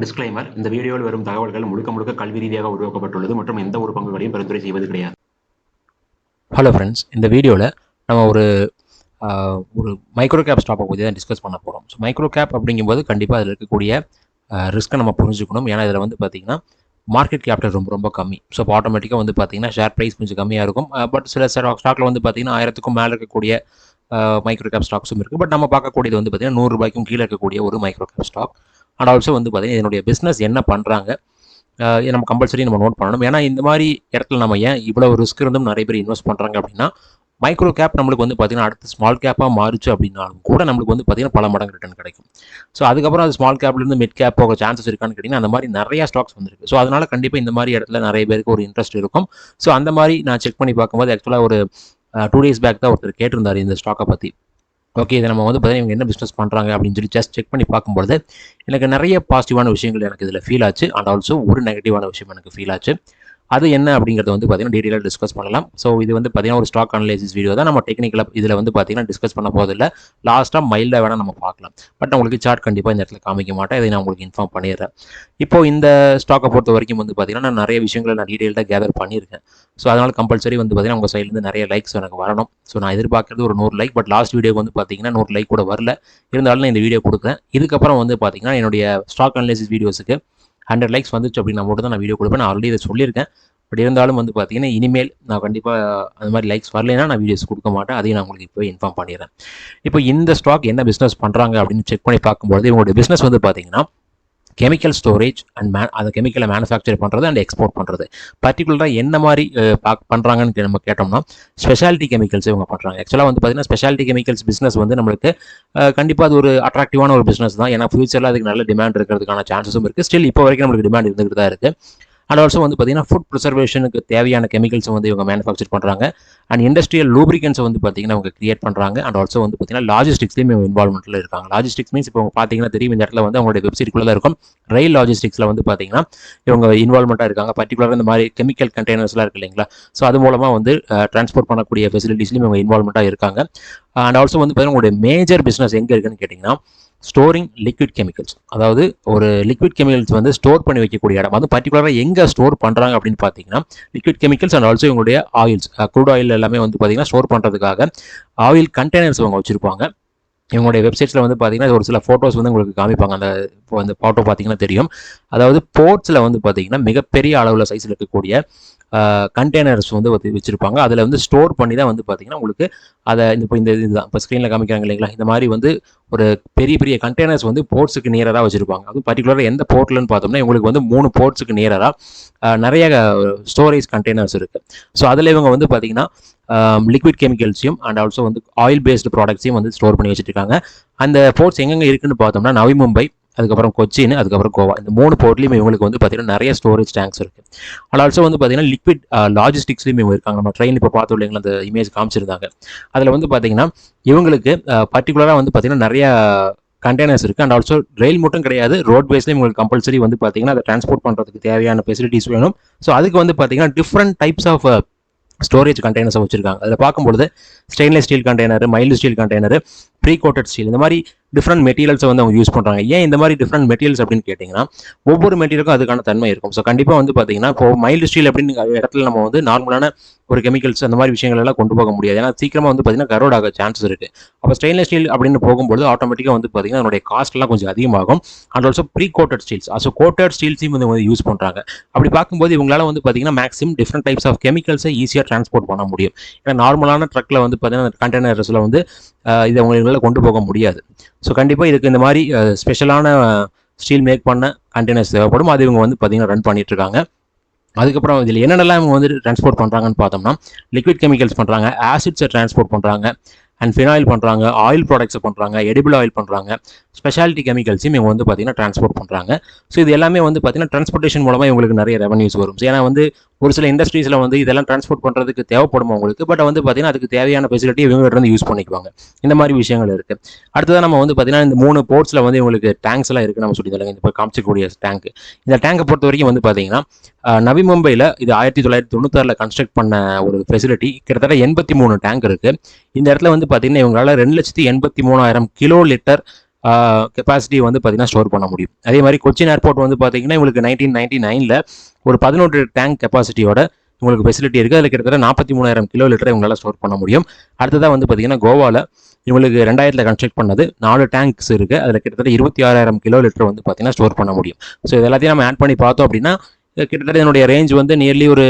Disclaimer: இந்த வீடியோவில் வரும் தகவல்கள் முழுக்க கல்வி ரீதியாக உருவாக்கப்பட்டுள்ளது மற்றும் எந்த ஒரு பங்குகளையும் பரிந்துரை செய்வது கிடையாது. ஹலோ ஃப்ரெண்ட்ஸ், இந்த வீடியோவில் நம்ம ஒரு மைக்ரோ கேப் ஸ்டாக்கை பற்றி தான் டிஸ்கஸ் பண்ண போகிறோம். ஸோ மைக்ரோ கேப் அப்படிங்கும்போது கண்டிப்பாக அதில் இருக்கக்கூடிய ரிஸ்க்கை நம்ம புரிஞ்சுக்கணும். ஏன்னா இதில் வந்து பார்த்திங்கன்னா மார்க்கெட் கேபிட்டல் ரொம்ப கம்மி. ஸோ இப்போ ஆட்டோமேட்டிக்காக வந்து பார்த்திங்கன்னா ஷேர் ப்ரைஸ் கொஞ்சம் கம்மியாக இருக்கும். பட் சில ஸ்டாக்கில் வந்து பார்த்திங்கன்னா 1000க்கும் மேலே இருக்கக்கூடிய மைக்ரோ கேப் ஸ்டாக்ஸும் இருக்குது. பட் நம்ம பார்க்கக்கூடியது வந்து பார்த்திங்கன்னா 100 ரூபாய்க்கும் கீழே இருக்கக்கூடிய ஒரு micro cap stock. And also வந்து பார்த்திங்கன்னா இதனுடைய பிஸ்னஸ் என்ன பண்ணுறாங்க நம்ம கம்பல்சரி நம்ம நோட் பண்ணணும். ஏன்னா இந்த மாதிரி இடத்துல நம்ம ஏன் இவ்வளோ ரிஸ்க் இருந்தும் நிறைய பேர் இன்வெஸ்ட் பண்ணுறாங்க அப்படின்னா, மைக்ரோ கேப் நம்மளுக்கு வந்து பார்த்திங்கன்னா அடுத்து ஸ்மால் கேப்பாக மாறிச்சு அப்படின்னாலும் கூட நம்மளுக்கு வந்து பார்த்திங்கன்னா பல மடங்கு ரிட்டர்ன் கிடைக்கும். ஸோ அதுக்கப்புறம் அது ஸ்மால் கேப்லேருந்து மிட் கேப் போக சான்சஸ் இருக்கான்னு கேட்டிங்கன்னா அந்த மாதிரி நிறையா ஸ்டாக்ஸ் வந்துருக்கு. ஸோ அதனால் கண்டிப்பாக இந்த மாதிரி இடத்துல நிறைய பேருக்கு ஒரு இன்ட்ரெஸ்ட் இருக்கும். ஸோ அந்த மாதிரி நான் செக் பண்ணி பார்க்கும்போது ஆக்சுவலாக ஒரு 2 days பேக் தான் ஒருத்தர் கேட்டிருந்தார் இந்த ஸ்டாக்கை பற்றி. ஓகே, இதை நம்ம வந்து பார்த்தீங்கன்னா இவங்க என்ன பிஸ்னஸ் பண்ணுறாங்க அப்படின்னு சொல்லி ஜஸ்ட் செக் பண்ணி பார்க்கும்போது எனக்கு நிறைய பாசிட்டிவான விஷயங்கள் எனக்கு இதில் ஃபீல் ஆச்சு. அண்ட் ஆல்சோ ஒரு நெகட்டிவான விஷயம் எனக்கு ஃபீல் ஆச்சு. அது என்ன அப்படிங்கிறத வந்து பார்த்தீங்கன்னா டீட்டெயிலாக டிஸ்கஸ் பண்ணலாம். ஸோ இது வந்து பார்த்தீங்கன்னா ஒரு ஸ்டாக் அனலைசிஸ் வீடியோ தான். நம்ம டெக்னிக்கலாக இதில் வந்து பார்த்தீங்கன்னா டிஸ்கஸ் பண்ண போதில்லை. லாஸ்ட்டாக மைல்டாக வேணால் நம்ம பார்க்கலாம். பட் உங்களுக்கு சார்ட் கண்டிப்பாக இந்த இடத்துல காமிக்க மாட்டேன். இதை நான் உங்களுக்கு இன்ஃபார்ம் பண்ணிடுறேன். இப்போ இந்த ஸ்டாக்கை பொறுத்த வரைக்கும் வந்து பார்த்தீங்கன்னா நான் நிறைய விஷயங்களை நான் டீட்டெயிலாக கேதர் பண்ணியிருக்கேன். ஸோ அதனால் கம்பல்சரி வந்து பார்த்தீங்கன்னா உங்கள் சைட்லேருந்து நிறைய லைக்ஸ் எனக்கு வரணும். ஸோ நான் எதிர்பார்க்குறது ஒரு 100 லைக். பட் லாஸ்ட் வீடியோக்கு வந்து பார்த்தீங்கன்னா 100 லைக் கூட வரல. இருந்தாலும் நான் இந்த வீடியோ கொடுக்குறேன். இதுக்கப்புறம் வந்து பார்த்தீங்கன்னா என்னுடைய ஸ்டாக் அனலைசிஸ் வீடியோஸுக்கு 100 லைக்ஸ் வந்துச்சு அப்படின்னா மட்டும் தான் நான் வீடியோ கொடுப்பேன். நான் ஆல்ரெடி இதை சொல்லியிருக்கேன். பட் இருந்தாலும் வந்து பார்த்தீங்கன்னா இனிமேல் நான் கண்டிப்பாக அந்த மாதிரி லைக்ஸ் வரலைன்னா நான் வீடியோஸ் கொடுக்க மாட்டேன். அதையும் நான் உங்களுக்கு இப்போ இன்ஃபார்ம் பண்ணிடுறேன். இப்போ இந்த ஸ்டாக் என்ன பிஸ்னஸ் பண்ணுறாங்க அப்படின்னு செக் பண்ணி பார்க்கும்போது இவங்களுடைய பிஸ்னஸ் வந்து பார்த்தீங்கன்னா கெமிக்கல் ஸ்டோரேஜ் அண்ட் அந்த கெமிக்கலை மேனுஃபேக்சர் பண்ணுறது அண்ட் எக்ஸ்போர்ட் பண்ணுறது. பர்டிகுலராக என்ன மாதிரி பண்ணுறாங்கன்னு நம்ம கேட்டோம்னா ஸ்பெஷாலிட்டி கெமிக்கல்ஸ் இவங்க பண்ணுறாங்க. ஆக்சுவலாக வந்து பார்த்தீங்கன்னா ஸ்பெஷாலிட்டி கெமிக்கல்ஸ் பிஸ்னஸ் வந்து நம்மளுக்கு கண்டிப்பாக அது ஒரு அட்ராக்டிவான ஒரு பிஸ்னஸ் தான். ஏன்னா ஃபியூச்சரில் அதுக்கு நல்ல டிமாண்ட் இருக்கிறதுக்கான சான்சஸும் இருக்குது. ஸ்டில் இப்போ வரைக்கும் நம்மளுக்கு டிமாண்ட் இருந்துகிட்டு தான் இருக்குது. அண்ட் ஆல்சோ வந்து பார்த்தீங்கன்னா ஃபுட் ப்ரிசர்வேஷனுக்கு தேவையான கெமிக்கல்ஸை வந்து இவங்க மேனுஃபேக்சர் பண்ணுறாங்க. அண்ட் இண்டஸ்ட்ரியல் லூப்ரிகன்ஸை வந்து பார்த்தீங்கன்னா அவங்க கிரியேட் பண்ணுறாங்க. அண்ட் ஆல்சோ வந்து பார்த்தீங்கன்னா லாஜிஸ்டிக்ஸ்லேயும் இவங்க இன்வால்மெண்ட்டில் இருக்காங்க. லாஜிஸ்டிக்ஸ் மீன்ஸ் இப்போ பார்த்தீங்கன்னா தெரியும், இந்த இடத்துல வந்து அவங்களுடைய வெப்சைட்குள்ளே தான் இருக்கும். ரயில் லாஜிஸ்டிக்ஸில் வந்து பார்த்தீங்கன்னா இவங்க இன்வால்மெண்ட்டாக இருக்காங்க. பர்டிகுலராக இந்த மாதிரி கெமிக்கல் கண்டெய்னர்ஸ்லாம் இருக்குது இல்லைங்களா? ஸோ அது மூலமாக வந்து டிரான்ஸ்போர்ட் பண்ணக்கூடிய ஃபெசிலிட்டிஸ்லையும் இவங்க இன்வால்மெண்ட்டாக இருக்காங்க. அண்ட் ஆல்சோ வந்து பார்த்தீங்கன்னா உங்களுடைய மேஜர் பிஸ்னஸ் எங்கே இருக்குன்னு கேட்டிங்கன்னா ஸ்டோரிங் லிக்விட் கெமிக்கல்ஸ். அதாவது ஒரு லிக்விட் கெமிக்கல்ஸ் வந்து ஸ்டோர் பண்ணி வைக்கக்கூடிய இடம். அது பர்டிகுலராக எங்கே ஸ்டோர் பண்ணுறாங்க அப்படின்னு பார்த்தீங்கன்னா லிக்விட் கெமிக்கல்ஸ் அண்ட் ஆல்சோ இவங்களுடைய ஆயில்ஸ், க்ரூட் ஆயில் எல்லாமே வந்து பார்த்தீங்கன்னா ஸ்டோர் பண்ணுறதுக்காக ஆயில் கண்டெய்னர்ஸ் அவங்க வச்சுருப்பாங்க. இவங்களுடைய வெப்சைட்ஸில் வந்து பார்த்தீங்கன்னா ஒரு சில ஃபோட்டோஸ் வந்து உங்களுக்கு காமிப்பாங்க. இப்போ அந்த ஃபோட்டோ பார்த்தீங்கன்னா தெரியும். அதாவது போர்ட்ஸில் வந்து பார்த்தீங்கன்னா மிகப்பெரிய அளவில் சைஸில் இருக்கக்கூடிய கண்டெய்னர்ஸ் வந்து வச்சுருப்பாங்க. அதில் வந்து ஸ்டோர் பண்ணி தான் வந்து பார்த்தீங்கன்னா உங்களுக்கு அதை இப்போ இதுதான் இப்போ ஸ்க்ரீனில் காமிக்கிறாங்க இல்லைங்களா? இந்த மாதிரி வந்து ஒரு பெரிய பெரிய கண்டெய்னர்ஸ் வந்து போர்ட்ஸுக்கு நியராக வச்சுருப்பாங்க. அதுவும் பர்டிகுலராக எந்த போர்ட்லன்னு பார்த்தோம்னா இவங்களுக்கு வந்து 3 போர்ட்ஸுக்கு நியராக நிறைய ஸ்டோரேஜ் கண்டெய்னர்ஸ் இருக்குது. ஸோ அதில் இவங்க வந்து பார்த்தீங்கன்னா லிக்விட் கெமிக்கல்ஸையும் அண்ட் ஆல்சோ வந்து ஆயில் பேஸ்டு ப்ராடக்ட்ஸையும் வந்து ஸ்டோர் பண்ணி வச்சுட்டு இருக்காங்க. அந்த போர்ட்ஸ் எங்கெங்கே இருக்குன்னு பார்த்தோம்னா நவி மும்பை, அதுக்கப்புறம் கொச்சின், அதுக்கப்புறம் கோவா, இந்த 3 போர்ட்லையும் இவங்களுக்கு வந்து பார்த்தீங்கன்னா நிறைய ஸ்டோரேஜ் டேங்க்ஸ் இருக்குது. அண்ட் ஆல்சோ வந்து பார்த்தீங்கன்னா லிக்விட் லாஜிஸ்டிக்ஸ்லையும் இவங்க இருக்காங்க. நம்ம ட்ரெயின் இப்போ பார்த்தோம் இல்லைங்களா, அந்த இமேஜ் காமிச்சிருந்தாங்க. அதில் வந்து பார்த்தீங்கன்னா இவங்களுக்கு பர்டிகுலராக வந்து பார்த்தீங்கன்னா நிறைய கண்டெய்னர்ஸ் இருக்குது. அண்ட் ஆல்சோ ரயில் மட்டும் கிடையாது, ரோட்வேஸ்லையும் உங்களுக்கு கம்பல்சரி வந்து பார்த்தீங்கன்னா அதை டிரான்ஸ்போர்ட் பண்ணுறதுக்கு தேவையான ஃபெசிலிட்டிஸ் வேணும். ஸோ அதுக்கு வந்து பார்த்தீங்கன்னா டிஃப்ரெண்ட் டைப்ஸ் ஆஃப் ஸ்டோரேஜ் கண்டெய்னர்ஸை வச்சுருக்காங்க. அதில் பார்க்கும்பொழுது stainless steel container, mild steel container, pre coated steel, இந்த மாதிரி டிஃப்ரெண்ட் மெட்டீரியல்ஸை வந்து அவங்க யூஸ் பண்ணுறாங்க. ஏன் இந்த மாதிரி டிஃப்ரெண்ட் மெட்டீரியல்ஸ் அப்படின்னு கேட்டிங்கன்னா ஒவ்வொரு மெட்டீரியலுக்கும் அதுக்கான தன்மை இருக்கும். ஸோ கண்டிப்பாக வந்து பார்த்தீங்கன்னா இப்போ மைல்டு ஸ்டீல் அப்படின்னு இடத்துல நம்ம வந்து நார்மலான ஒரு கெமிக்கல்ஸ் அந்த மாதிரி விஷயங்கள் எல்லாம் கொண்டு போக முடியாது. ஏன்னா சீக்கிரமாக வந்து பார்த்தீங்கன்னா கரோட் ஆக சான்சஸ் இருக்குது. அப்போ ஸ்டெயின்லெஸ் ஸ்டீல் அப்படின்னு போகும்போது ஆட்டோமேட்டிக்காக வந்து பார்த்தீங்கன்னா அதனுடைய காஸ்ட்லாம் கொஞ்சம் அதிகமாகும். And also pre coated steels, so coated ஸ்டீல்ஸையும் வந்து யூஸ் பண்ணுறாங்க. அப்படி பார்க்கும்போது இவங்களால வந்து பார்த்தீங்கன்னா மேக்ஸிமம் டிஃப்ரெண்ட் டைப்ஸ் ஆஃப் கெமிக்கல்ஸை ஈஸியாக டிரான்ஸ்போர்ட் பண்ண முடியும். ஏன்னா நார்மலான ட்ரக்கில் வந்து பார்த்தீங்கன்னா கண்டெய்னர்ஸில் வந்து இதை அவங்களால கொண்டு போக முடியாது. ஸோ கண்டிப்பாக இதுக்கு இந்த மாதிரி ஸ்பெஷலான ஸ்டீல் மேக் பண்ண கண்டெய்னர்ஸ் தேவைப்படும். அது இவங்க வந்து பார்த்தீங்கன்னா ரன் பண்ணிட்டு இருக்காங்க. அதுக்கப்புறம் இதில் என்னென்னலாம் இவங்க வந்து டிரான்ஸ்போர்ட் பண்ணுறாங்கன்னு பார்த்தோம்னா லிக்விட் கெமிக்கல்ஸ் பண்ணுறாங்க, ஆசிட்ஸை டிரான்ஸ்போர்ட் பண்ணுறாங்க, அண்ட் ஃபினாயில் பண்ணுறாங்க, ஆயில் ப்ராடக்ட்ஸை பண்ணுறாங்க, எடிபிள் ஆயில் பண்ணுறாங்க, ஸ்பெஷாலிட்டி கெமிக்கல்ஸையும் இவங்க வந்து பார்த்தீங்கன்னா டிரான்ஸ்போர்ட் பண்ணுறாங்க. ஸோ இது எல்லாமே வந்து பார்த்தீங்கன்னா டிரான்ஸ்போர்ட்டேஷன் மூலமாக இவங்களுக்கு நிறைய ரெவன்யூஸ் வரும். ஏன்னா வந்து ஒரு சில இண்டஸ்ட்ரீஸில் வந்து இதெல்லாம் டிரான்ஸ்போர்ட் பண்ணுறதுக்கு தேவைப்படும் அவங்களுக்கு. பட் வந்து பார்த்தீங்கன்னா அதுக்கு தேவையான ஃபெசிலிட்டி இவங்ககிட்ட வந்து யூஸ் பண்ணிக்குவாங்க. இந்த மாதிரி விஷயங்கள் இருக்குது. அடுத்ததான் நம்ம வந்து பார்த்தீங்கன்னா இந்த 3 போர்ட்ஸில் வந்து இவங்களுக்கு டேங்க்ஸ் எல்லாம் இருக்குது. நம்ம சொல்லியிருந்தாங்க இப்போ காமிச்சக்கூடிய டேங்க். இந்த டேங்கை பொறுத்த வரைக்கும் வந்து பார்த்தீங்கன்னா நவி மும்பையில் இது 1996 கன்ஸ்ட்ரக்ட் பண்ண ஒரு ஃபெசிலிட்டி. கிட்டத்தட்ட 83 டேங்க் இருக்குது. இந்த இடத்துல வந்து பார்த்தீங்கன்னா இவங்களால 2,83,000 கிலோ லிட்டர் கெப்பாசிட்டி வந்து பார்த்தீங்கன்னா ஸ்டோர் பண்ண முடியும். அதே மாதிரி கொச்சின் ஏர்போர்ட் வந்து பார்த்தீங்கன்னா உங்களுக்கு 1999 ஒரு 11 டேங்க் கெப்பாசிட்டியோட உங்களுக்கு ஃபெசிலிட்டி இருக்குது. அதில் கிட்டத்தட்ட 43,000 கிலோ லிட்டரை இவங்களால் ஸ்டோர் பண்ண முடியும். அடுத்ததாக வந்து பார்த்தீங்கன்னா கோவாவில் இவங்களுக்கு 2000 கன்ஸ்ட்ரக்ட் பண்ணது 4 டேங்க்ஸ் இருக்குது. அதில் கிட்டத்தட்ட 26,000 கிலோ லிட்டர் வந்து பார்த்தீங்கன்னா ஸ்டோர் பண்ண முடியும். ஸோ இது எல்லாத்தையும் நம்ம ஆட் பண்ணி பார்த்தோம் அப்படின்னா கிட்டத்தட்ட என்னுடைய ரேஞ்ச் வந்து நியர்லி ஒரு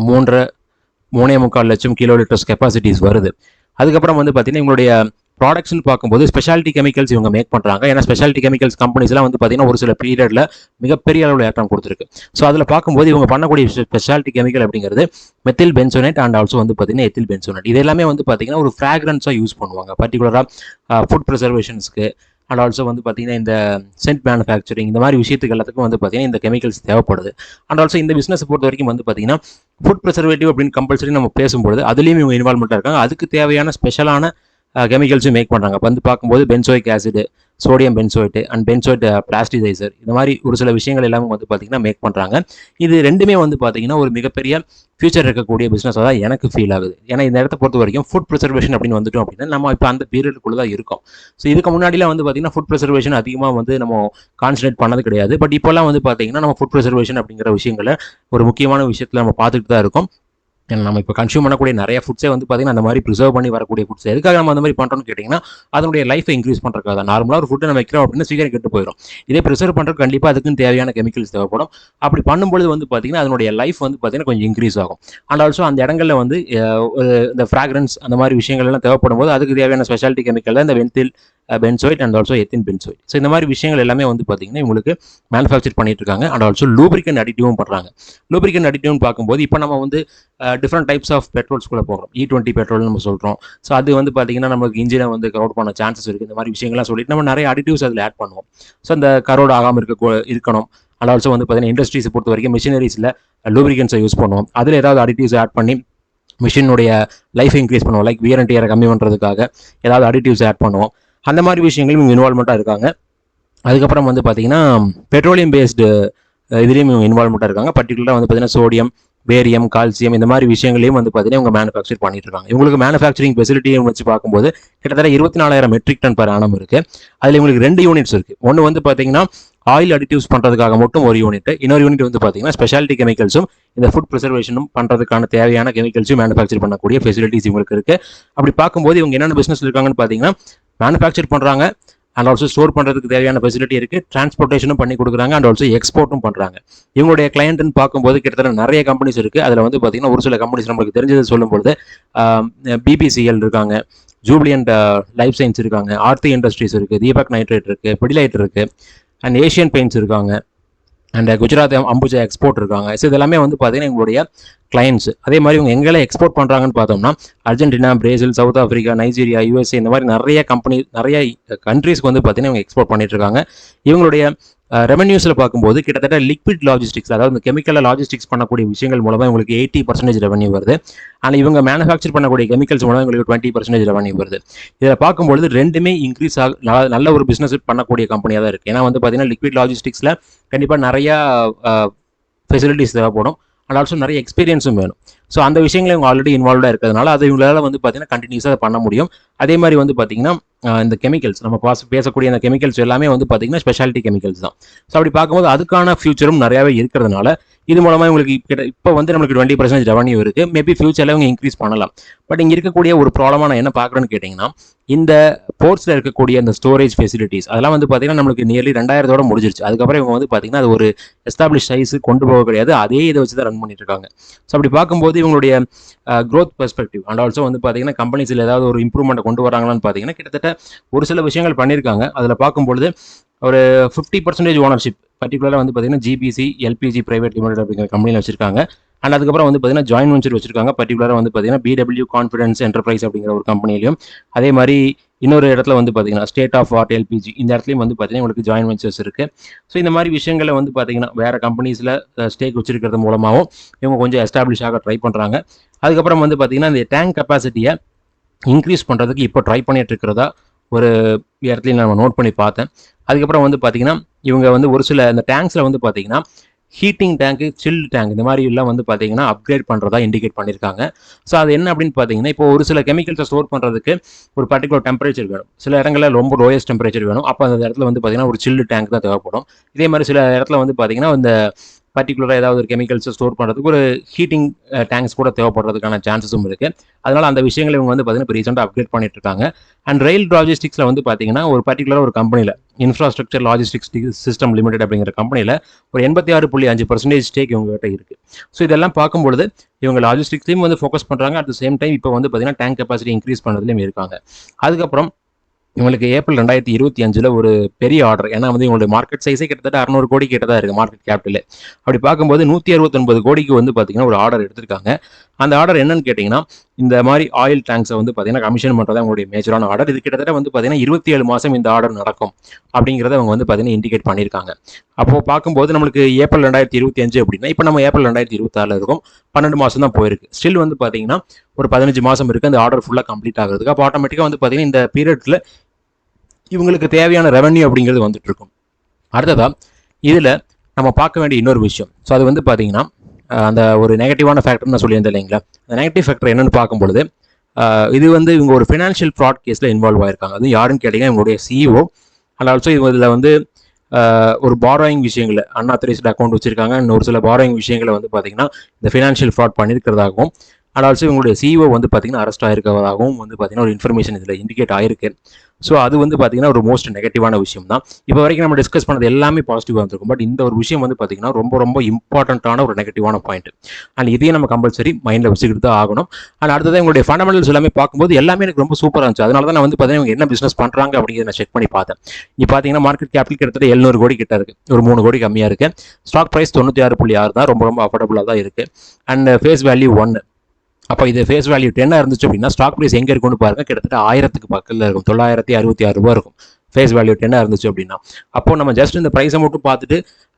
3.25 லட்சம் கிலோ லிட்டர்ஸ் கெப்பாசிட்டிஸ் வருது. அதுக்கப்புறம் வந்து பார்த்தீங்கன்னா இவங்களுடைய ப்ராடக்ட்ஸ்னு பார்க்கும்போது ஸ்பெஷாலிட்டி கெமிக்கல்ஸ் இவங்க மேக் பண்ணுறாங்க. ஏன்னா ஸ்பெஷாலிட்டி கெமிக்கல்ஸ் கம்பெனிஸ்லாம் வந்து பார்த்தீங்கன்னா ஒரு சில பீரியடில் மிகப்பெரிய அளவில் ஏற்றம் கொடுத்துருக்கு. ஸோ அதில் பார்க்கும்போது இவங்க பண்ணக்கூடிய ஸ்பெஷாலிட்டி கெமிக்கல் அப்படிங்கிறது மெத்தில் பென்சோனேட் அண்ட் ஆல்சோ வந்து பார்த்தீங்கன்னா எத்தில் பென்சோனேட். இது எல்லாமே வந்து பார்த்தீங்கன்னா ஒரு ஃப்ராக்ரன்ஸாக யூஸ் பண்ணுவாங்க. பர்டிகுலராக ஃபுட் ப்ரிசர்வேஷன்ஸ்க்கு அண்ட் ஆல்சோ வந்து பார்த்தீங்கன்னா இந்த சென்ட் மேனுஃபேக்சரிங் இந்த மாதிரி விஷயத்துக்கு எல்லாத்துக்கும் வந்து பார்த்தீங்கன்னா இந்த கெமிக்கல்ஸ் தேவைப்படுது. அண்ட் ஆல்சோ இந்த பிஸ்னஸ் பொறுத்த வரைக்கும் வந்து பார்த்தீங்கன்னா ஃபுட் ப்ரிசர்வேட்டிவ் அப்படின்னு கம்பல்சரி நம்ம பேசும்போது அதுலேயும் இவங்க இன்வால்மெண்ட்டாக இருக்காங்க. அதுக்கு தேவையான ஸ்பெஷலான கெமிக்கல்ஸும் மேக் பண்ணுறாங்க. வந்து பார்க்கும்போது benzoic acid, sodium benzoate and benzoate plasticizer இந்த மாதிரி ஒரு சில விஷயங்கள் எல்லாமே வந்து பார்த்தீங்கன்னா மேக் பண்ணுறாங்க. இது ரெண்டுமே வந்து பார்த்தீங்கன்னா ஒரு மிகப்பெரிய ஃபியூச்சர் இருக்கக்கூடிய பிஸ்னஸாக தான் எனக்கு ஃபீல் ஆகுது. ஏன்னா இந்த இடத்த பொறுத்த வரைக்கும் ஃபுட் ப்ரிசர்வேஷன் அப்படின்னு வந்துட்டோம் அப்படின்னா நம்ம இப்போ அந்த பீரியடுக்குள்ளே தான் இருக்கோம். ஸோ இதுக்கு முன்னாடிலாம் வந்து பார்த்தீங்கன்னா ஃபுட் ப்ரிசர்வேஷன் அதிகமாக வந்து நம்ம கான்சன்ட்ரேட் பண்ணது கிடையாது. பட் இப்போல்லாம் வந்து பார்த்தீங்கன்னா நம்ம ஃபுட் ப்ரிசர்வேஷன் அப்படிங்கிற விஷயங்களை ஒரு முக்கியமான விஷயத்தில் நம்ம பார்த்துட்டு தான் இருக்கோம். நம்ம இப்போ கன்சியூம் பண்ணக்கூடிய நிறைய ஃபுட்ஸே வந்து பார்த்தீங்கன்னா அந்த மாதிரி ப்ரிசர்வ் பண்ணி வரக்கூடிய ஃபுட்ஸ். எதுக்காக நம்ம அந்த மாதிரி பண்ணுறோம்னு கேட்டிங்கன்னா அதனுடைய லைஃபை இன்க்ரீஸ் பண்ணுறதுக்காக தான். நார்மலாக ஒரு ஃபுட்டை நம்ம வைக்கிறோம் அப்படின்னா சீக்கிரம் கெட்டு போயிடும். இதே ப்ரிசர்வ் பண்ணுறதுக்கு கண்டிப்பாக அதுக்குன்னு தேவையான கெமிக்கல்ஸ் தேவைப்படும். அப்படி பண்ணும்பொழுது வந்து பார்த்தீங்கன்னா அதனுடைய லைஃப் வந்து பார்த்தீங்கன்னா கொஞ்சம் இன்க்ரீஸ் ஆகும். அண்ட் ஆல்சோ அந்த இடங்களில் வந்து இந்த ஃப்ராக்ரன்ஸ் அந்த மாதிரி விஷயங்கள் எல்லாம் தேவைப்படும் போது அதுக்கு தேவையான ஸ்பெஷாலிட்டி கெமிக்கல் தான் இந்த benzyl benzoate and also ethyl benzoate. So இந்த மாதிரி விஷயங்கள் எல்லாமே வந்து பார்த்தீங்கன்னா இவங்களுக்கு மேனுஃபேக்சர் பண்ணிட்டு இருக்காங்க. அண்ட் ஆல்சோ லூப்ரிகன்ட் அடிட்டிவும் பண்ணுறாங்க. லூப்ரிகன்ட் அடிட்டிவ்னு பார்க்கும்போது இப்போ நம்ம வந்து டிஃப்ரெண்ட் டைப்ஸ் ஆஃப் பெட்ரோல்ஸ்குள்ளே போகிறோம். E20 பெட்ரோல்னு நம்ம சொல்கிறோம். ஸோ அது வந்து பார்த்தீங்கன்னா நமக்கு இன்ஜினை வந்து கரோட் பண்ண சான்சஸ் இருக்குது. இந்த மாதிரி விஷயங்கள்லாம் சொல்லிட்டு நம்ம நிறைய அடிட்டிவ்ஸ் அதில் ஆட் பண்ணுவோம். ஸோ அந்த கரோட் ஆகாமல் இருக்கணும். அண்ட் ஆல்சோ வந்து பார்த்தீங்கன்னா இண்டஸ்ட்ரீஸை பொறுத்த வரைக்கும் மிஷினரிஸில் லூப்ரிகன்ஸை யூஸ் பண்ணுவோம். அதில் ஏதாவது அடிட்டிவ்ஸ் ஆட் பண்ணி மிஷினுடைய லைஃப் இன்க்ரீஸ் பண்ணுவோம். லைக் வியர் அண்ட் டியரை கம்மி பண்ணுறதுக்காக ஏதாவது அடிட்டிவ்ஸ் ஆட் பண்ணுவோம். அந்த மாதிரி விஷயங்களும் இவங்க இன்வால்மெண்ட்டாக இருக்காங்க. அதுக்கப்புறம் வந்து பார்த்தீங்கன்னா பெட்ரோலியம் பேஸ்டு இதுலேயும் இவங்க இன்வால்மெண்ட்டாக இருக்காங்க. பர்டிகுலராக வந்து பார்த்தீங்கன்னா சோடியம், பேரியம், கால்சியம் இந்த மாதிரி விஷயங்களையும் வந்து பார்த்தீங்கன்னா இவங்க மேனுஃபேக்சர் பண்ணிட்டு இருக்காங்க. இவங்களுக்கு மேனுஃபேக்சரிங் ஃபெசிலிட்டியும் வச்சு பார்க்கும்போது கிட்டத்தட்ட 24,000 மெட்ரிக் டன் பர் ஆனம் இருக்குது. அதில் இவங்களுக்கு 2 யூனிட்ஸ் இருக்குது. ஒன்று வந்து பார்த்தீங்கன்னா ஆயில் அடிட்டிவ்ஸ் பண்ணுறதுக்காக மட்டும் ஒரு யூனிட், இன்னொரு யூனிட் வந்து பார்த்தீங்கன்னா ஸ்பெஷாலிட்டி கெமிக்கல்ஸும் இந்த ஃபுட் ப்ரிசர்வேஷனும் பண்ணுறதுக்கான தேவையான கெமிக்கல்ஸும் மேனுஃபேக்சர் பண்ணக்கூடிய ஃபெசிலிட்டிஸ் இவங்களுக்கு இருக்குது. அப்படி பார்க்கும்போது இவங்க என்னென்ன பிஸ்னஸ் இருக்காங்கன்னு பார்த்தீங்கன்னா மேனுஃபேக்சர் பண்ணுறாங்க அண்ட் ஆல்சோ ஸ்டோர் பண்ணுறதுக்கு தேவையான ஃபெசிலிட்டி இருக்குது, டிரான்ஸ்போர்ட்டேஷனும் பண்ணி கொடுக்குறாங்க அண்ட் ஆல்சோ எக்ஸ்போர்ட்டும் பண்ணுறாங்க. இவங்களுடைய கிளையண்ட்னு பார்க்கும்போது கிட்டத்தட்ட நிறைய கம்பெனிஸ் இருக்குது. அதில் வந்து பார்த்தீங்கன்னா ஒரு சில கம்பெனிஸ் நம்மளுக்கு தெரிஞ்சதை சொல்லும்போது பிபிசிஎல் இருக்காங்க, ஜூப்ளியன்ட் லைஃப் சயின்ஸ் இருக்காங்க, ஆர்த்தி இண்டஸ்ட்ரீஸ் இருக்குது, தீபக் நைட்ரேட் இருக்குது, பிடிலைட் இருக்குது அண்ட் ஏஷியன் பெயிண்ட்ஸ் இருக்காங்க அண்ட் குஜராத் அம்புஜா எக்ஸ்போர்ட் இருக்காங்க. ஸோ இதெல்லாமே வந்து பார்த்தீங்கன்னா எங்களுடைய கிளைண்ட்ஸ். அதே மாதிரி இவங்க எங்கெல்லாம் எக்ஸ்போர்ட் பண்ணுறாங்கன்னு பார்த்தோம்னா Argentina, Brazil, south Africa, Nigeria, USA இந்த மாதிரி நிறைய கண்ட்ரீஸ்க்கு வந்து பார்த்தீங்கன்னா இவங்க எக்ஸ்போர்ட் பண்ணிட்டு இருக்காங்க. இவங்களுடைய ரெவன்யூஸில் பார்க்கும்போது கிட்டத்தட்ட லிக்விட் லாஜிஸ்டிக்ஸ், அதாவது இந்த கெமிக்கலில் லாஜிஸ்டிக்ஸ் பண்ணக்கூடிய விஷயங்கள் மூலமாக இவங்களுக்கு 80% ரெவன்யூ வருது. ஆனால் இவங்க மேனுஃபேக்சர் பண்ணக்கூடிய கெமிக்கல்ஸ் மூலம் இவங்களுக்கு 20% ரெவன்யூ வருது. இதில் பார்க்கும்பொழுது ரெண்டுமே இன்க்ரீஸ் நல்ல ஒரு பிஸ்னஸ் பண்ணக்கூடிய கம்பெனியாக தான் இருக்குது. ஏன்னா வந்து பார்த்தீங்கன்னா லிக்விட் லாஜிஸ்டிக்ஸில் கண்டிப்பாக நிறையா ஃபெசிலிட்டிஸ் தேவைப்படும் அண்ட் ஆல்சோ நிறைய எக்ஸ்பீரியன்ஸும் வேணும். ஸோ அந்த விஷயங்களை இவங்க ஆல்ரெடி இன்வால்வ்டாக இருக்கிறதுனால அது இவங்களால வந்து பார்த்தீங்கன்னா கண்டினியூஸாக பண்ண முடியும். அதே மாதிரி வந்து பார்த்தீங்கன்னா இந்த கெமிக்கல்ஸ் நம்ம பேசக்கூடிய அந்த கெமிக்கல்ஸ் எல்லாமே வந்து பார்த்தீங்கன்னா ஸ்பெஷாலிட்டி கெமிக்கல்ஸ் தான். ஸோ அப்படி பார்க்கும்போது அதுக்கான ஃபியூச்சரும் நிறையாவே இருக்கிறதுனால இது மூலமாக இவங்களுக்கு இப்போ வந்து நம்மளுக்கு 20% ரெவன்யூ இருக்குது. மேபி ஃபியூச்சரில் இவங்க இன்க்ரீஸ் பண்ணலாம். பட் இங்கே இருக்கக்கூடிய ஒரு ப்ராப்ளமாக நான் என்ன பார்க்குறேன்னு கேட்டிங்கன்னா இந்த போர்ட்ஸில் இருக்கக்கூடிய அந்த ஸ்டோரேஜ் ஃபெசிலிட்டிஸ் அதெல்லாம் வந்து பார்த்தீங்கன்னா நம்மளுக்கு நியர்லி 2000 முடிஞ்சிருச்சு. அதுக்கப்புறம் இவங்க வந்து பார்த்தீங்கன்னா அது ஒரு எஸ்டாப்ளிஷ் சைஸ் கொண்டு போக கிடையாது, அதே இதை வச்சு தான் ரன் பண்ணிட்டு இருக்காங்க. ஸோ அப்படி பார்க்கும்போது இவங்களுடைய க்ரோத் பெர்ஸ்பெக்டிவ் அண்ட் ஆல்சோ வந்து பார்த்தீங்கன்னா கம்பெனிஸில் ஏதாவது ஒரு இம்ப்ரூவ்மெண்ட் கொண்டு வராங்களான்னு பார்த்தீங்கன்னா கிட்டத்தட்ட ஒரு சில விஷயங்கள் பண்ணியிருக்காங்க. அதில் பார்க்கும்பொழுது ஒரு 50% ஓனர்ஷிப் பர்டிகுலராக வந்து பார்த்தீங்கன்னா ஜிபிசி எல்பிஜி பிரைவேட் லிமிடெட் அப்படிங்கிற கம்பெனியில் வச்சிருக்காங்க. அண்ட் அதுக்கப்புறம் வந்து பார்த்தீங்கன்னா ஜாயின் வெஞ்சர் வச்சிருக்காங்க. பர்டிகுலராக வந்து பார்த்தீங்கன்னா BW கான்ஃபிடன்ஸ் என்டர்பிரைஸ் அப்படிங்கிற ஒரு கம்பெனிலையும், அதே மாதிரி இன்னொரு இடத்துல வந்து பார்த்தீங்கன்னா ஸ்டேட் ஆஃப் ஆர்ட் எல்பிஜி இந்த இடத்துலையும் வந்து பார்த்தீங்கன்னா உங்களுக்கு ஜாயின் வெஞ்சர்ஸ் இருக்குது. ஸோ இந்த மாதிரி விஷயங்களை வந்து பார்த்தீங்கன்னா வேறு கம்பெனிஸில் ஸ்டேக் வச்சிருக்கிறது மூலமாகவும் இவங்க கொஞ்சம் எஸ்டாப்ளிஷ் ஆக ட்ரை பண்ணுறாங்க. அதுக்கப்புறம் வந்து பார்த்தீங்கன்னா இந்த டேங்க் கெப்பாசிட்டியை இன்க்ரீஸ் பண்ணுறதுக்கு இப்போ ட்ரை பண்ணிட்டு இருக்கிறதா ஒரு இடத்துலையும் நான் நோட் பண்ணி பார்த்தேன். அதுக்கப்புறம் வந்து பார்த்தீங்கன்னா இவங்க வந்து ஒரு சில இந்த டேங்க்ஸில் வந்து பார்த்தீங்கன்னா ஹீட்டிங் டேங்க், சில்டு டேங்க் இந்த மாதிரி எல்லாம் வந்து பார்த்தீங்கன்னா அப்கிரேட் பண்ணுறதா இண்டிகேட் பண்ணியிருக்காங்க. ஸோ அது என்ன அப்படின்னு பார்த்தீங்கன்னா, இப்போ ஒரு சில கெமிக்கல்ஸை ஸ்டோர் பண்ணுறதுக்கு ஒரு பர்டிகுலர் டெம்பரேச்சர் வேணும். சில இடங்களில் ரொம்ப லோயஸ்ட் டெம்பரேச்சர் வேணும். அப்போ அந்த இடத்துல வந்து பார்த்தீங்கன்னா ஒரு சில்டு டேங்க் தான் தேவைப்படும். இதே மாதிரி சில இடத்துல வந்து பார்த்தீங்கன்னா இந்த பர்டிகுலராக ஏதாவது ஒரு கெமிக்கல்ஸை ஸ்டோர் பண்ணுறதுக்கு ஒரு ஹீட்டிங் டேங்க்ஸ் கூட தேவைப்படுறதுக்கான சான்சஸும் இருக்குது. அதனால் அந்த விஷயங்களை இவங்க வந்து பார்த்தீங்கன்னா இப்போ ரீசெண்டாக அப்கிரேட் பண்ணிட்டு இருக்காங்க. அண்ட் ரயில் லாஜிஸ்டிக்ஸில் வந்து பார்த்தீங்கன்னா ஒரு பர்டிகுலர் ஒரு கம்பெனியில் இன்ஃப்ராஸ்ட்ரக்சர் லாஜிஸ்டிக்ஸ் சிஸ்டம் லிமிடெட் அப்படிங்கிற கம்பெனியில் ஒரு 86.5% ஸ்டேக் இவங்ககிட்ட இருக்குது. ஸோ இதெல்லாம் பார்க்கும்பொழுது இவங்க லாஜிஸ்டிக்ஸ்லையும் வந்து ஃபோக்கஸ் பண்ணுறாங்க. அட் த சேம் டைம் இப்போ வந்து பார்த்தீங்கன்னா டேங்க் கெப்பாசிட்டி இன்க்ரீஸ் பண்ணுறதுலையும் இருக்காங்க. அதுக்கப்புறம் இவங்களுக்கு ஏப்ரல் 2025 ஒரு பெரிய ஆர்டர். ஏன்னா வந்து இவங்களுடைய மார்க்கெட் சைஸே கிட்டத்தட்ட 600 கோடி கிட்ட தான் இருக்குது மார்க்கெட் கேபிட்டல். அப்படி பார்க்கும்போது 169 கோடிக்கு வந்து பார்த்தீங்கன்னா ஒரு ஆர்டர் எடுத்திருக்காங்க. அந்த ஆர்டர் என்னன்னு கேட்டிங்கன்னா, இந்த மாதிரி ஆயில் டேங்க்ஸை வந்து பார்த்தீங்கன்னா கமிஷன் பண்ணுறது அவங்களுடைய மேஜரான ஆர்டர். இது கிட்டத்தட்ட வந்து பார்த்தீங்கன்னா 27 மாதம் இந்த ஆர்டர் நடக்கும் அப்படிங்கிறத அவங்க வந்து பார்த்தீங்கன்னா இண்டிகேட் பண்ணியிருக்காங்க. அப்போது பார்க்கும்போது நம்மளுக்கு ஏப்ரல் 2025 அப்படின்னா இப்போ நம்ம ஏப்ரல் 2026 இருக்கும். 12 மாதம் தான் போயிருக்கு. ஸ்டில் வந்து பார்த்தீங்கன்னா ஒரு 15 மாதம் இருக்குது அந்த ஆர்டர் ஃபுல்லாக கம்ப்ளீட் ஆகிறதுக்கு. அப்போ ஆட்டோமேட்டிக்காக வந்து பார்த்தீங்கன்னா இந்த பீரியட்ல இவங்களுக்கு தேவையான ரெவன்யூ அப்படிங்கிறது வந்துட்டு இருக்கும். அடுத்ததா இதில் நம்ம பார்க்க வேண்டிய இன்னொரு விஷயம். ஸோ அது வந்து பார்த்தீங்கன்னா அந்த ஒரு நெகட்டிவான ஃபேக்டர் நான் சொல்லியிருந்தேன் இல்லைங்களா, அந்த நெகட்டிவ் ஃபேக்டர் என்னன்னு பார்க்கும்பொழுது இது வந்து இவங்க ஒரு ஃபினான்ஷியல் ஃப்ராட் கேஸில் இன்வால்வ் ஆயிருக்காங்க. அது யாருன்னு கேட்டிங்கன்னா இவங்களுடைய சிஇஓ. அண்ட் ஆல்சோ இதில் வந்து ஒரு பாரோயிங் விஷயங்களை அன்ஆத்தரைஸ்டு அக்கௌண்ட் வச்சிருக்காங்க. அண்ட் ஒரு சில பாரோயிங் விஷயங்களை வந்து பார்த்தீங்கன்னா இந்த ஃபினான்ஷியல் ஃப்ராட் பண்ணியிருக்கிறதாகவும் அண்ட் ஆல்சோ இவங்களுடைய சிஇஓ வந்து பார்த்தீங்கன்னா அரெஸ்ட் ஆயிருக்கிறதாகவும் வந்து பார்த்தீங்கன்னா ஒரு இன்ஃபர்மேஷன் இதில் இண்டிகேட் ஆயிருக்கு. ஸோ அது வந்து பார்த்தீங்கன்னா ஒரு மோஸ்ட் நெகட்டிவான விஷயம் தான். இப்போ வரைக்கும் நம்ம டிஸ்கஸ் பண்ணது எல்லாமே பாசிட்டிவாக இருந்திருக்கும். பட் இந்த ஒரு விஷயம் வந்து பார்த்தீங்கன்னா ரொம்ப ரொம்ப இம்பார்ட்டண்ட்டான ஒரு நெகட்டிவான பாயிண்ட். அண்ட் இதையும் நம்ம கம்பல்சரி மைண்டில் வச்சுக்கிட்டு தான் ஆகணும். அண்ட் அடுத்தது எங்களுடைய ஃபண்டமெண்டல்ஸ் எல்லாமே பார்க்கும்போது எல்லாமே எனக்கு ரொம்ப சூப்பராக இருந்துச்சு. அதனால தான் நான் வந்து பார்த்தீங்கன்னா இவங்க என்ன பிஸ்னஸ் பண்ணுறாங்க அப்படிங்கிறத நான் செக் பண்ணி பார்த்தேன். இப்போ பார்த்தீங்கன்னா மார்க்கெட் கேபிட்டல் கிட்டத்தட்ட 700 கோடி கிட்ட இருக்குது. ஒரு 3 கோடி கம்மியாக இருக்குது. ஸ்டாக் ப்ரைஸ் 96.6 தான், ரொம்ப ரொம்ப அஃபோர்டபுளாக தான் இருக்குது. And face value 1. அப்போ இது ஃபேஸ் வேல்யூ 10 இருந்துச்சு அப்படின்னா ஸ்டாக் ப்ரைஸ் எங்கே இருக்குன்னு பாருங்க, கிட்டத்தட்ட 1000க்கு பக்கத்தில் இருக்கும். 966 ரூபா இருக்கும் ஃபேஸ் வேல்யூ 10 இருந்துச்சு அப்படின்னா. அப்போ நம்ம ஜஸ்ட் இந்த ப்ரைஸை மட்டும் பார்த்துட்டு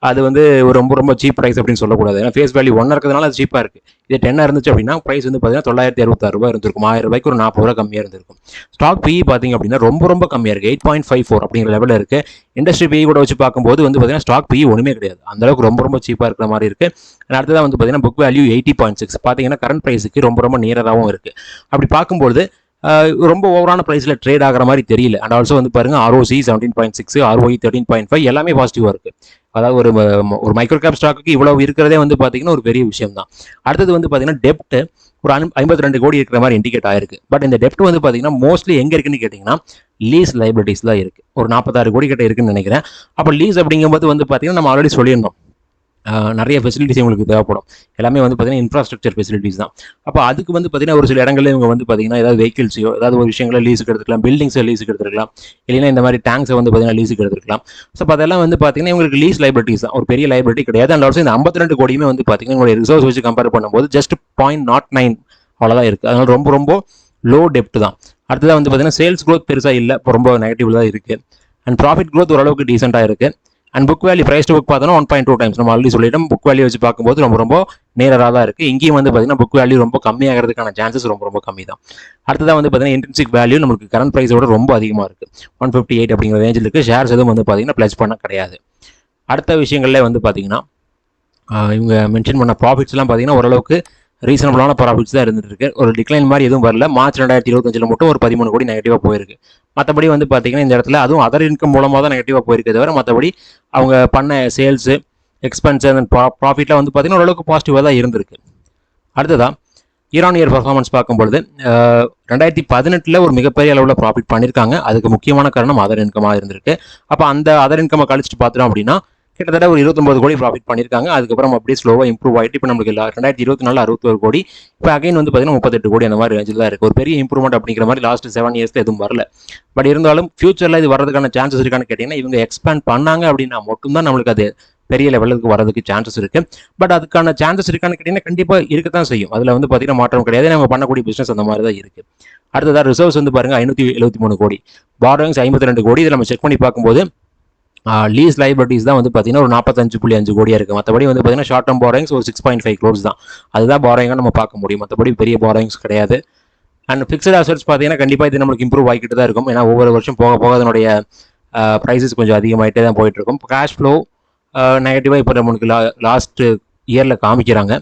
அது வந்து ஒரு ரொம்ப ரொம்ப சீப் ப்ரைஸ் அப்படின்னு சொல்லக்கூடாது. ஏன்னா ஃபேஸ் வேல்யூ 1 இருக்கிறதுனால அது சீப்பாக இருக்குது. இது 10 இருந்துச்சு அப்படின்னா ப்ரைஸ் வந்து பார்த்தீங்கன்னா 966 ரூபா இருந்திருக்கும். 1000 ரூபாய்க்கு ஒரு 40 ரூபா கம்மியாக இருந்திருக்கும். ஸ்டாக் பிஇ பார்த்தீங்க அப்படின்னா ரொம்ப ரொம்ப கம்மியாக இருக்குது. 8.54 அப்படிங்கிற லெவலில் இருக்குது. இண்டஸ்ட்ரி பிஇ கூட வச்சு பார்க்கும்போது வந்து பார்த்தீங்கன்னா ஸ்டாக் பிஇ ஒன்றுமே கிடையாது. அந்தளவுக்கு ரொம்ப ரொம்ப சீப்பாக இருக்கிற மாதிரி இருக்குது. அடுத்ததான் வந்து பார்த்தீங்கன்னா புக் வேல்யூ 80.6 பார்த்தீங்கன்னா கரண்ட் ப்ரைஸுக்கு ரொம்ப ரொம்ப நியராகவும் இருக்குது. அப்படி பார்க்கும்போது ரொம்ப ஓவரான ப்ரைஸில் ட்ரேட் ஆகிற மாதிரி தெரியல. அண்ட் ஆல்சோ வந்து பாருங்க ROC 17.6, ROE 13.5 எல்லாமே பாசிட்டிவாக இருக்குது. அதாவது ஒரு மைக்ரோ கேப் ஸ்டாக்கு இவ்வளவு இருக்கிறதே வந்து பார்த்தீங்கன்னா ஒரு பெரிய விஷயம் தான். அடுத்தது வந்து பார்த்தீங்கன்னா டெப்ட் ஒரு 52 கோடி இருக்கிற மாதிரி இண்டிகேட் ஆயிருக்கு. பட் இந்த டெப்ட் வந்து பார்த்தீங்கன்னா மோஸ்ட்லி எங்கே இருக்குன்னு கேட்டிங்கன்னா லீஸ் லைபிலிட்டிஸ் தான் இருக்குது. ஒரு 46 கோடி கிட்ட இருக்குன்னு நினைக்கிறேன். அப்போ லீஸ் அப்படிங்கும்போது வந்து பார்த்தீங்கன்னா நம்ம ஆல்ரெடி சொல்லியிருந்தோம் நிறைய ஃபெசிலிட்டிஸ் உங்களுக்கு தேவைப்படும். எல்லாமே வந்து பார்த்தீங்கன்னா இன்ஃப்ராஸ்ட்ரக்சர் ஃபெசிலிட்டிஸ் தான். அப்போ அதுக்கு வந்து பார்த்தீங்கன்னா ஒரு சில இடங்களில் இவங்க வந்து பார்த்தீங்கன்னா ஏதாவது வெஹிக்கிள்ஸையோ ஏதாவது ஒரு விஷயங்களை லீஸுக்கு எடுத்துக்கலாம், பில்டிங்ஸை லீஸுக்கு எடுத்துக்கலாம், இல்லைன்னா இந்த மாதிரி டேங்க்ஸை வந்து பார்த்தீங்கன்னா லீஸுக்கு எடுத்துக்கலாம். ஸோ அதெல்லாம் வந்து பார்த்தீங்கன்னா இவங்களுக்கு லீஸ் லைபிலிட்டிஸ் தான், ஒரு பெரிய லைபிலிட்டி கிடையாது. அண்ட் ஆல்சோ இந்த 52 கோடியுமே வந்து பார்த்தீங்கன்னா உங்களுடைய ரிசர்வ்ஸ் வச்சு கம்பேர் பண்ணும்போது ஜஸ்ட் 0.09 அவ்வளோதான் இருக்குது. அதனால ரொம்ப ரொம்ப லோ டெப்ட் தான். அடுத்ததாக வந்து பார்த்தீங்கன்னா சேல்ஸ் க்ரோத் பெருசாக இல்லை, இப்போ ரொம்ப நெகட்டிவ் தான் இருக்குது. அண்ட் ப்ராஃபிட் க்ரோத் ஓரளவுக்கு டீசெண்டாக இருக்குது. And book value price to book பார்த்தோன்னா 1.2 டைம்ஸ் நம்ம ஆல்ரெடி சொல்லிட்டோம். புக் வேல்யூ வச்சு பார்க்கும்போது ரொம்ப ரொம்ப நேராக தான் இருக்குது. இங்கேயும் வந்து பார்த்தீங்கன்னா புக் வேல்யூ ரொம்ப கம்மியாகிறதுக்கான சான்சஸ் ரொம்ப ரொம்ப கம்மி தான். அடுத்ததாக வந்து பார்த்தீங்கன்னா இன்ட்ரின்சிக் வேல்யூ நமக்கு கரண்ட் ப்ரைஸோட ரொம்ப அதிகமாக இருக்குது. 158 அப்படிங்கிற ரேஞ்சில் இருக்குது. ஷேர்ஸ் எதுவும் வந்து பார்த்தீங்கன்னா பிளஸ் பண்ண கிடையாது. அடுத்த விஷயங்கள்ல வந்து பார்த்தீங்கன்னா இவங்க மென்ஷன் பண்ண ப்ராஃபிட்ஸ்லாம் பார்த்தீங்கன்னா ஓரளவுக்கு ரீசனபிளான ப்ராஃபிட்ஸ் தான் இருந்துட்டு இருக்கு. ஒரு டிக்ளைன் மாதிரி எதுவும் வரல. மார்ச் 2025 மட்டும் ஒரு 13 கோடி நெகட்டிவாக போயிருக்கு. மற்றபடி வந்து பார்த்தீங்கன்னா இந்த இடத்துல அதுவும் அதர் இன்கம் மூலமாக தான் நெகட்டிவாக போயிருக்கே தவிர மற்றபடி அவங்க பண்ண சேல்ஸு எக்ஸ்பென்ஸ் அண்ட் ப்ராஃபிட்லாம் வந்து பார்த்தீங்கன்னா ஓரளவுக்கு பாசிட்டிவாக தான் இருந்திருக்கு. அடுத்ததாக இயர் ஆன் இயர் பர்ஃபார்மன்ஸ் பார்க்கும்பொழுது 2018 ஒரு மிகப்பெரிய அளவில் ப்ராஃபிட் பண்ணியிருக்காங்க. அதுக்கு முக்கியமான காரணம் அதர் இன்கமாக இருந்திருக்கு. அப்போ அந்த அதர் இன்கமை கழிச்சிட்டு பார்த்தோம் அப்படின்னா கிட்டத்தட்ட ஒரு 29 கோடி ப்ராஃபிட் பண்ணியிருக்காங்க. அதுக்கப்புறம் அப்படியே ஸ்லோவாக இம்ப்ரூவ் ஆகிட்டு இப்போ நம்மளுக்கு 2024 61 கோடி, இப்போ அகைன் வந்து பார்த்தீங்கன்னா 38 கோடி அந்த மாதிரி ரேஞ்சில் தான் இருக்குது. ஒரு பெரிய இம்ப்ரூவ்மெண்ட் அப்படிங்கிற மாதிரி லாஸ்ட் 7 இயர்ஸில் எதுவும் வரல. பட் இருந்தாலும் ஃபியூச்சரில் இது வரதுக்கான சான்சஸ் இருக்கான்னு கேட்டிங்கன்னா இவங்க எக்ஸ்பேண்ட் பண்ணாங்க அப்படின்னா மட்டும்தான் நம்மளுக்கு அது பெரிய லெவலுக்கு வரதுக்கு சான்சஸ் இருக்குது. பட் அதுக்கான சான்சஸ் இருக்கான்னு கேட்டிங்கன்னா கண்டிப்பாக இருக்கத்தான் செய்யும். அதில் வந்து பார்த்தீங்கன்னா மாற்றம் கிடையாது. நம்ம பண்ணக்கூடிய பிஸ்னஸ் அந்த மாதிரி தான் இருக்குது. அடுத்ததாக ரிசர்வ்ஸ் வந்து பாருங்கள் 573 கோடி, பாரோயிங்ஸ் 52 கோடி. இதில் நம்ம செக் பண்ணி பார்க்கும்போது லீஸ் லைபிலிட்டிஸ் தான் வந்து பார்த்தீங்கன்னா ஒரு 45.5 கோடியாக இருக்குது. மற்றபடி வந்து பார்த்தீங்கன்னா ஷார்ட் டர்ம் பாரோயிங்ஸ் ஒரு 6.5 crores தான். அதுதான் பாரோயிங்காக நம்ம பார்க்க முடியும். மற்றபடி பெரிய பாரோயிங்ஸ் கிடையாது. அண்ட் ஃபிக்ஸட் அசெட்ஸ் பார்த்தீங்கன்னா கண்டிப்பாக இது நம்மளுக்கு இம்ப்ரூவ் ஆகிக்கிட்டு தான் இருக்கும். ஏன்னா ஒவ்வொரு வருஷம் போக போக அதனுடைய ப்ரைஸஸ் கொஞ்சம் அதிகமாகிட்டே தான் போயிட்டு இருக்கும். கேஷ் ஃப்ளோ நெகட்டிவாக இப்போ நம்மளுக்கு லாஸ்ட் இயரில் காமிக்கிறாங்க.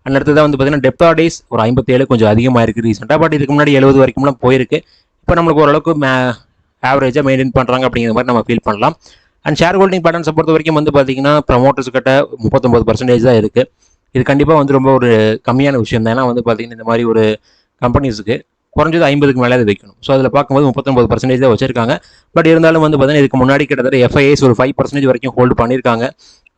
அண்ட் அடுத்ததான் வந்து பார்த்தீங்கன்னா டெப்டார் டேஸ் ஒரு 57 கொஞ்சம் அதிகமாக இருக்குது ரீசெண்டாக. பட் இதுக்கு முன்னாடி 70 வரைக்கும்லாம் போயிருக்கு. இப்போ நம்மளுக்கு ஓரளவுக்கு ஆவரேஜாக மெயின்டைன் பண்ணுறாங்க அப்படிங்கிற மாதிரி நம்ம ஃபீல் பண்ணலாம். அண்ட் ஷேர் ஹோல்டிங் பேட்டர்ன்ஸை பொறுத்த வரைக்கும் வந்து பார்த்தீங்கன்னா ப்ரமோட்டர்ஸ் கிட்ட 39% தான் இருக்குது. இது கண்டிப்பாக வந்து ரொம்ப ஒரு கம்மியான விஷயம் தான். ஏன்னா வந்து பார்த்தீங்கன்னா இந்த மாதிரி ஒரு கம்பெனிஸுக்கு குறைஞ்சது 50க்கு மேலே அது வைக்கணும். ஸோ அதில் பார்க்கும்போது 39% தான் வச்சிருக்காங்க. பட் இருந்தாலும் வந்து பார்த்தீங்கன்னா இதுக்கு முன்னாடி கிட்டத்தட்ட எஃப்ஐஎஸ் ஒரு 5% வரைக்கும் ஹோல்டு பண்ணியிருக்காங்க.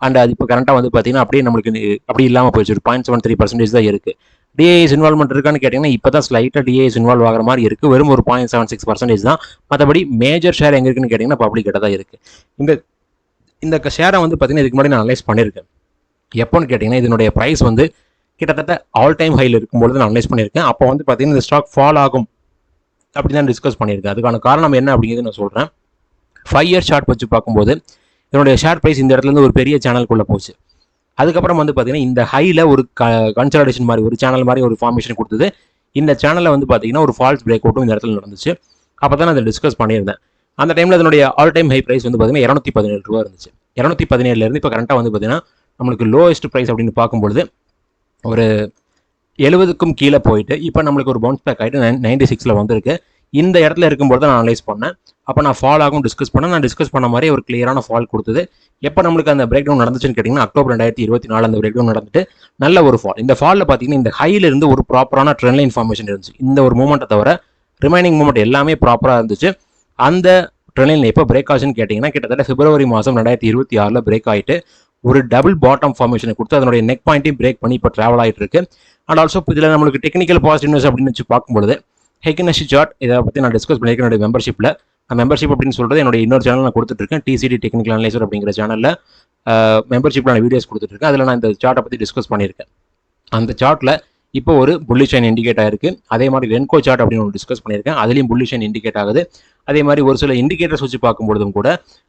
அண்ட் அது இப்போ கரண்ட்டாக வந்து பார்த்தீங்கன்னா அப்படியே நம்மளுக்கு அப்படி இல்லாமல் போயிடுச்சு. ஒரு 0.73% தான் இருக்குது. டிஏஎஸ் இன்வால்மெண்ட் இருக்கான்னு கேட்டிங்கன்னா இப்போ தான் ஸ்லைட்டாக டிஏஎஸ் இன்வால்வ் ஆகிற மாதிரி இருக்குது. வெறும் ஒரு 0.76% தான். மற்றபடி மேஜர் ஷேர் எங்கே இருக்குன்னு கேட்டிங்கன்னா பப்ளிக் கிட்ட தான் இருக்குது. இந்த ஷேரை வந்து பார்த்தீங்கன்னா இதுக்கு முன்னாடி நான் அனலைஸ் பண்ணியிருக்கேன். எப்போன்னு கேட்டிங்கன்னா இதனுடைய ப்ரைஸ் வந்து கிட்டத்தட்ட ஆல் டைம் ஹையில் இருக்கும்போது நான் அனலைஸ் பண்ணியிருக்கேன். அப்போ வந்து பார்த்தீங்கன்னா இந்த ஸ்டாக் ஃபால் ஆகும் அப்படி தான் டிஸ்கஸ் பண்ணியிருக்கேன். அதுக்கான காரணம் என்ன அப்படிங்கிறது நான் சொல்கிறேன். 5 இயர் சார்ட் வச்சு பார்க்கும்போது இதனுடைய ஷேர் ப்ரைஸ் இந்த இடத்துலேருந்து ஒரு பெரிய சேனலுக்குள்ளே போச்சு. அதுக்கப்புறம் வந்து பார்த்தீங்கன்னா இந்த ஹையில் ஒரு கன்சல்டேஷன் மாதிரி ஒரு சேனல் மாதிரி ஒரு ஃபார்மேஷன் கொடுத்தது. இந்த சேனலில் வந்து பார்த்தீங்கன்னா ஒரு ஃபால்ஸ் பிரேக் அவுட்டும் இந்த இடத்துல நடந்துச்சு. அப்போ தான் நான் அதை டிஸ்கஸ் பண்ணியிருந்தேன். அந்த டைமில் அதனுடைய ஆல் டைம் ஹை ப்ரைஸ் வந்து பார்த்தீங்கன்னா 217 ரூபா இருந்துச்சு. 217 இப்போ கரண்ட்டாக வந்து பார்த்தீங்கன்னா நம்மளுக்கு லோவஸ்ட் ப்ரைஸ் அப்படின்னு பார்க்கும்பொழுது ஒரு 70க்கும் கீழே போயிட்டு இப்போ நம்மளுக்கு ஒரு பவுன்ஸ் பேக் ஆகிட்டு 96ல் வந்திருக்கு. இந்த இடத்துல இருக்கும்போது தான் நான் அனலைஸ் பண்ணேன். அப்போ நான் ஃபால் ஆகும் டிஸ்கஸ் பண்ணேன். நான் டிஸ்கஸ் பண்ண மாதிரி ஒரு கிளியரான ஃபால் கொடுத்தது. எப்போ நம்மளுக்கு அந்த பிரேக் டவுன் நடந்துச்சுன்னு கேட்டிங்கன்னா அக்டோபர் 2024 அந்த பிரேக் டவுன் நடந்துட்டு நல்ல ஒரு ஃபால். இந்த ஃபாலில் பார்த்தீங்கன்னா இந்த ஹையிலிருந்து ஒரு ப்ராப்பரான ட்ரெண்ட் லைன் ஃபார்மேஷன் இருந்துச்சு. இந்த ஒரு மூமெண்ட்டை தவிர ரிமைனிங் மூமெண்ட் எல்லாமே ப்ராப்பராக இருந்துச்சு. அந்த ட்ரெண்ட் லைன் எப்போ பிரேக் ஆச்சுன்னு கேட்டிங்கன்னா கிட்டத்தட்ட பிப்ரவரி மாதம் 2026 பிரேக் ஆகிட்டு ஒரு டபுள் பாட்டம் ஃபார்மேஷனை கொடுத்து அதனுடைய நெக் பாயிண்ட்டையும் பிரேக் பண்ணி இப்போ ட்ராவல் ஆகிட்டு இருக்கு. அண்ட் ஆல்சோ இதில் நம்மளுக்கு டெக்னிக்கல் பாசிட்டிவ்னஸ் அப்படின்னு வச்சு பார்க்கும்பொழுது ஹெக்கினஷி சார்ட் இதை பற்றி நான் டிஸ்கஸ் பண்ணியிருக்கேன் என்னுடைய மெம்பர்ஷிப்பில். மெம்பர்ஷிப் அப்படின்னு சொல்கிறது என்னோட இன்னொரு சேனல் நான் கொடுத்துட்ருக்கேன், டிசிடி டெக்னிக்கல் அனலைசர் அப்படிங்கிற சேனலில் மெம்பர்ஷிப்பில் நான் வீடியோஸ் கொடுத்துட்ருக்கேன். அதில் நான் இந்த சார்ட்டை பற்றி டிஸ்கஸ் பண்ணியிருக்கேன். அந்த சார்ட்டில் இப்போ ஒரு புல்லிஷ் லைன் இண்டிகேட் ஆயிருக்கு. அதே மாதிரி ரென்கோ சார்ட் அப்படின்னு ஒன்று டிஸ்கஸ் பண்ணியிருக்கேன், அதுலேயும் புல்லிஷ் லைன் இண்டிகேட் ஆகுது. அதே மாதிரி ஒரு சில இண்டிகேட்டர்ஸ் வச்சு பார்க்கும்பொழுதும் கூட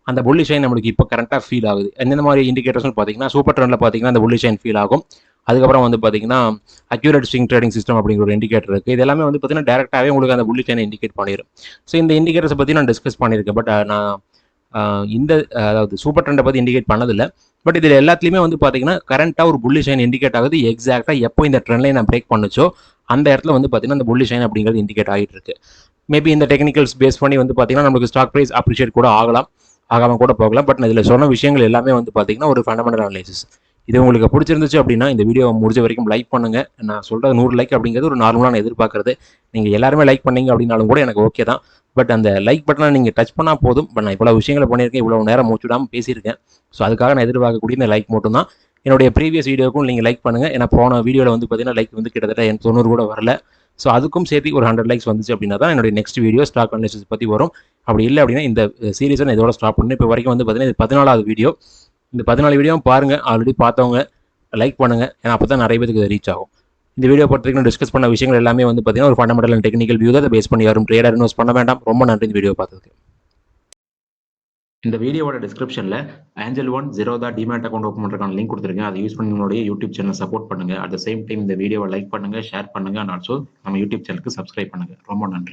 அந்த புல்லிஷ் லைன் நம்மளுக்கு இப்போ கரெக்டாக ஃபீல் ஆகுது. எந்த மாதிரி இண்டிகேட்டர்ஸ்னு பார்த்தீங்கன்னா சூப்பர் ட்ரெண்டில் பார்த்தீங்கன்னா அந்த புல்லிஷ் லைன் ஃபீல் ஆகும். அதுக்கப்புறம் வந்து பார்த்தீங்கன்னா அக்யூரேட் ஸ்விங் ட்ரேடிங் சிஸ்டம் அப்படிங்கிற ஒரு இண்டிகேட்டர் இருக்குது. இது எல்லாமே வந்து பார்த்தீங்கன்னா டேரெக்டாகவே உங்களுக்கு அந்த புல்லிஷ் லைனை இண்டிகேட் பண்ணிடும். ஸோ இந்த இண்டிகேட்டர்ஸை பற்றி நான் டிஸ்கஸ் பண்ணியிருக்கேன். பட் நான் அதாவது சூப்பர் ட்ரெண்டை பற்றி இண்டிகேட் பண்ணதில்லை. பட் இதில் எல்லாத்துலேயுமே வந்து பார்த்தீங்கன்னா கரண்ட்டாக ஒரு புல்லிஷ் லைன் இண்டிகேட் ஆகுது. எக்ஸாக்டாக எப்போ இந்த ட்ரெண்ட் லைன் நான் பிரேக் பண்ணுச்சோ அந்த இடத்துல வந்து பார்த்தீங்கன்னா அந்த புல்லிஷ் லைன் அப்படிங்கிறது இண்டிகேட் ஆகிட்டு இருக்கு. மேபி இந்த டெக்னிக்கல்ஸ் பேஸ் பண்ணி வந்து பார்த்தீங்கன்னா நமக்கு ஸ்டாக் ப்ரைஸ் அப்ரிஷியேட் கூட ஆகாமல் கூட போகலாம். பட் இதில் சொன்ன விஷயங்கள் எல்லாமே வந்து பார்த்தீங்கன்னா ஒரு ஃபண்டமெண்டல் அனலைசிஸ். இது உங்களுக்கு பிடிச்சிருந்துச்சு அப்படின்னா இந்த வீடியோ முடிஞ்ச வரைக்கும் லைக் பண்ணுங்கள். நான் சொல்கிற 100 லைக் அப்படிங்கிறது ஒரு நார்மலாக நான் எதிர்பார்க்குறது. நீங்கள் எல்லாருமே லைக் பண்ணீங்க அப்படின்னாலும் கூட எனக்கு ஓகே தான். பட் அந்த லைக் பட்டனை நீங்கள் டச் பண்ணால் போதும். பட் நான் இவ்வளோ விஷயங்களை பண்ணியிருக்கேன், இவ்வளோ நேரம் மூச்சுடாமல் பேசியிருக்கேன். ஸோ அதுக்காக நான் எதிர்பார்க்கக்கூடிய இந்த லைக் மட்டும் தான். என்னுடைய ப்ரீவியஸ் வீடியோக்கும் நீங்கள் லைக் பண்ணுங்கள். ஏன்னா போன வீடியோவில் வந்து பார்த்தீங்கன்னா லைக் வந்து கிட்டத்தட்ட 90 கூட வரல. ஸோ அதுக்கும் சேர்த்து ஒரு 100 லைக்ஸ் வந்துச்சு அப்படின்னா தான் என்னுடைய நெக்ஸ்ட் வீடியோ ஸ்டாக் அனலைசிஸ் பற்றி வரும். அப்படி இல்லை அப்படின்னா இந்த சீரீஸை நான் இதோட ஸ்டாப் பண்ணி இப்போ வரைக்கும் வந்து பார்த்தீங்கன்னா இது 14வது வீடியோ. இந்த 14 வீடியோவும் பாருங்கள், ஆல்ரெடி பார்த்தவங்க லைக் பண்ணுங்கள். ஏன்னா அப்போ தான் நிறைய பேருக்கு ரீச் ஆகும். இந்த வீடியோ பொறுத்த வரைக்கும் டிஸ்கஸ் பண்ண விஷயங்கள் எல்லாமே வந்து பார்த்தீங்கன்னா ஒரு ஃபண்டமெண்டல் அண்ட் டெக்னிக்கல் வியூ தான். அதை பேஸ் பண்ணி யாரும் ட்ரேடர் இன்வெஸ்ட் பண்ண வேண்டாம். ரொம்ப நன்றி இந்த வீடியோ பார்த்ததுக்கு. இந்த வீடியோவோட டிஸ்கிரிப்ஷனில் Angel One Zerodha demat account open பண்ணுறதுக்கான லிங்க் கொடுத்துருக்கேன். அதை யூஸ் பண்ணி உங்களுடைய யூடியூப் சேனல் சப்போர்ட் பண்ணுங்கள். அட் த சேம் டைம் இந்த வீடியோவை லைக் பண்ணுங்கள், ஷேர் பண்ணுங்கள். அண்ட் ஆல்சோ நம்ம யூடியூப் சேனலுக்கு சப்ஸ்கிரைப் பண்ணுங்கள். ரொம்ப நன்றி.